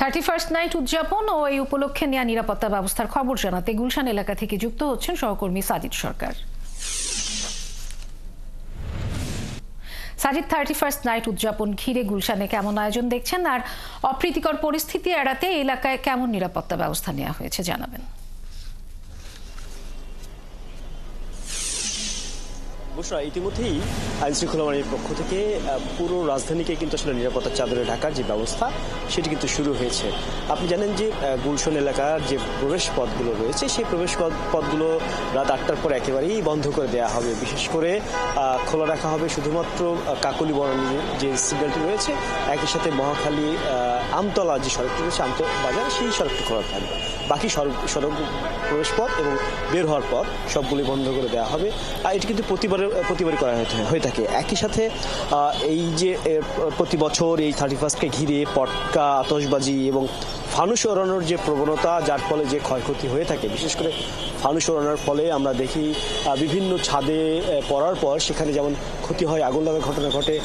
31st night উদযাপন ও এই উপলক্ষে নেওয়া নিরাপত্তা ব্যবস্থার খবর জানাতে গুলশান এলাকা থেকে যুক্ত হচ্ছেন সহকর্মী সাজিদ সরকার। সাজিদ, 31st নাইট উদযাপন ঘিরে গুলশানে কেমন আয়োজন দেখছেন, আর অপ্রীতিকর পরিস্থিতি এড়াতে এলাকায় কেমন নিরাপত্তা ব্যবস্থা নেওয়া হয়েছে জানাবেন। ইতিমধ্যেই আইনশৃঙ্খলা বাহিনীর পক্ষ থেকে পুরো রাজধানীকে কিন্তু আসলে নিরাপত্তার চাদরে ঢাকার যে ব্যবস্থা সেটি কিন্তু শুরু হয়েছে। আপনি জানেন যে গুলশান এলাকার যে প্রবেশ পথগুলো রয়েছে সেই প্রবেশ পথগুলো রাত 8টার পর একেবারেই বন্ধ করে দেওয়া হবে। বিশেষ করে খোলা রাখা হবে শুধুমাত্র কাকলি বনানী যে সিগন্যালটি রয়েছে, একই সাথে মহাখালী আমতলা যে সড়কটি রয়েছে বাজার সেই সড়কটি খোলা থাকবে। বাকি সড়ক প্রবেশ পথ এবং বের হওয়ার পথ সবগুলি বন্ধ করে দেওয়া হবে। আর এটি কিন্তু প্রতিবারই করা হয়ে থাকে। একই সাথে এই যে প্রতি বছর এই 31কে ঘিরে পটকা, আতশবাজি এবং ফানুস ওড়ানোর যে প্রবণতা, যার ফলে যে ক্ষয়ক্ষতি হয়ে থাকে, বিশেষ করে ফানুস ওড়ানোর ফলে আমরা দেখি বিভিন্ন ছাদে পড়ার পর সেখানে যেমন ক্ষতি হয়, আগুন লাগার ঘটনা ঘটে।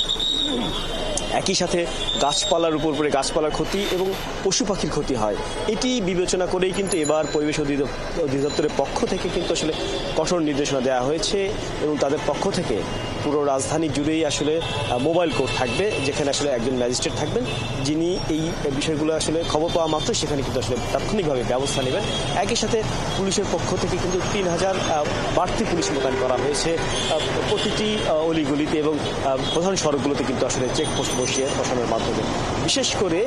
একই সাথে গাছপালার উপর পড়ে গাছপালার ক্ষতি এবং পশু পাখির ক্ষতি হয়। এটি বিবেচনা করেই কিন্তু এবার পরিবেশ অধিদপ্তরের পক্ষ থেকে কিন্তু আসলে কঠোর নির্দেশনা দেওয়া হয়েছে এবং তাদের পক্ষ থেকে পুরো রাজধানী জুড়েই আসলে মোবাইল কোর্ট থাকবে, যেখানে আসলে একজন ম্যাজিস্ট্রেট থাকবেন, যিনি এই বিষয়গুলো আসলে খবর পাওয়া মাত্র সেখানে কিন্তু আসলে তাৎক্ষণিকভাবে ব্যবস্থা নেবেন। একই সাথে পুলিশের পক্ষ থেকে কিন্তু 3000 বাড়তি পুলিশ মোতায়েন করা হয়েছে প্রতিটি অলিগলিতে এবং প্রধান সড়কগুলোতে কিন্তু আসলে চেকপোস্ট বসানোর মাধ্যমে। বিশেষ করে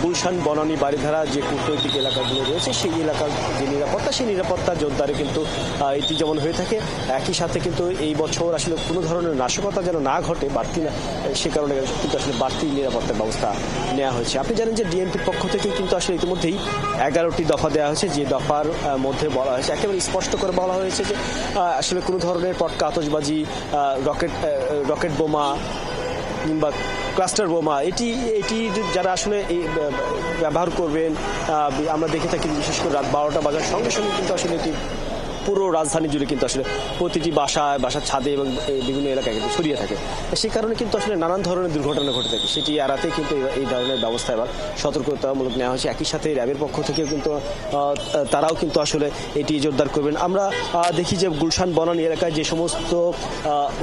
গুলশান, বনানী, বাড়িধারা যে কূটনৈতিক এলাকাগুলো রয়েছে সেই এলাকার যে নিরাপত্তা, সেই নিরাপত্তা জোরদারে কিন্তু এটি যেমন হয়ে থাকে। একই সাথে কিন্তু এই বছর আসলে কোনো ধরনের নাশকতা যেন না ঘটে, বাড়তি না, সে কারণে কিন্তু আসলে বাড়তি নিরাপত্তার ব্যবস্থা নেওয়া হয়েছে। আপনি জানেন যে ডিএমপির পক্ষ থেকে কিন্তু আসলে ইতিমধ্যেই 11টি দফা দেওয়া হয়েছে, যে দফার মধ্যে বলা হয়েছে, একেবারে স্পষ্ট করে বলা হয়েছে যে আসলে কোনো ধরনের পটকা, আতশবাজি, রকেট বোমা কিংবা ক্লাস্টার বোমা এটি যারা আসলে ব্যবহার করবেন, আমরা দেখে থাকি বিশেষ করে রাত 12টা বাজার সঙ্গে সঙ্গে কিন্তু আসলে এটি পুরো রাজধানী জুড়ে কিন্তু আসলে প্রতিটি বাসার ছাদে এবং বিভিন্ন এলাকায় কিন্তু ছড়িয়ে থাকে। সেই কারণে কিন্তু আসলে নানান ধরনের দুর্ঘটনা ঘটে থাকে। সেটি এড়াতে কিন্তু এই ধরনের ব্যবস্থা এবার সতর্কতামূলক নেওয়া হয়েছে। একই সাথে র্যাবের পক্ষ থেকেও কিন্তু তারাও কিন্তু আসলে এটি জোরদার করবেন। আমরা দেখি যে গুলশান, বনানী এলাকায় যে সমস্ত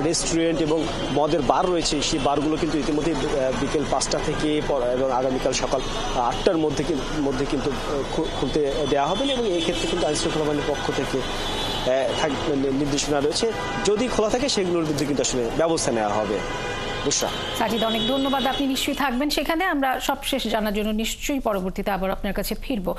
রেস্টুরেন্ট এবং মদের বার রয়েছে, সেই বারগুলো কিন্তু ইতিমধ্যেই বিকেল 5টা থেকে এবং আগামীকাল সকাল 8টার মধ্যে কিন্তু খুলতে দেওয়া হবে এবং এই ক্ষেত্রে কিন্তু আইনশৃঙ্খলা বাহিনীর পক্ষ থেকে নির্দেশনা রয়েছে। যদি খোলা থাকে সেগুলোর বিরুদ্ধে কিন্তু আসলে ব্যবস্থা নেওয়া হবে। সাজিদ, অনেক ধন্যবাদ। আপনি নিশ্চয়ই থাকবেন সেখানে। আমরা সবশেষ জানার জন্য নিশ্চয়ই পরবর্তীতে আবার আপনার কাছে ফিরবো।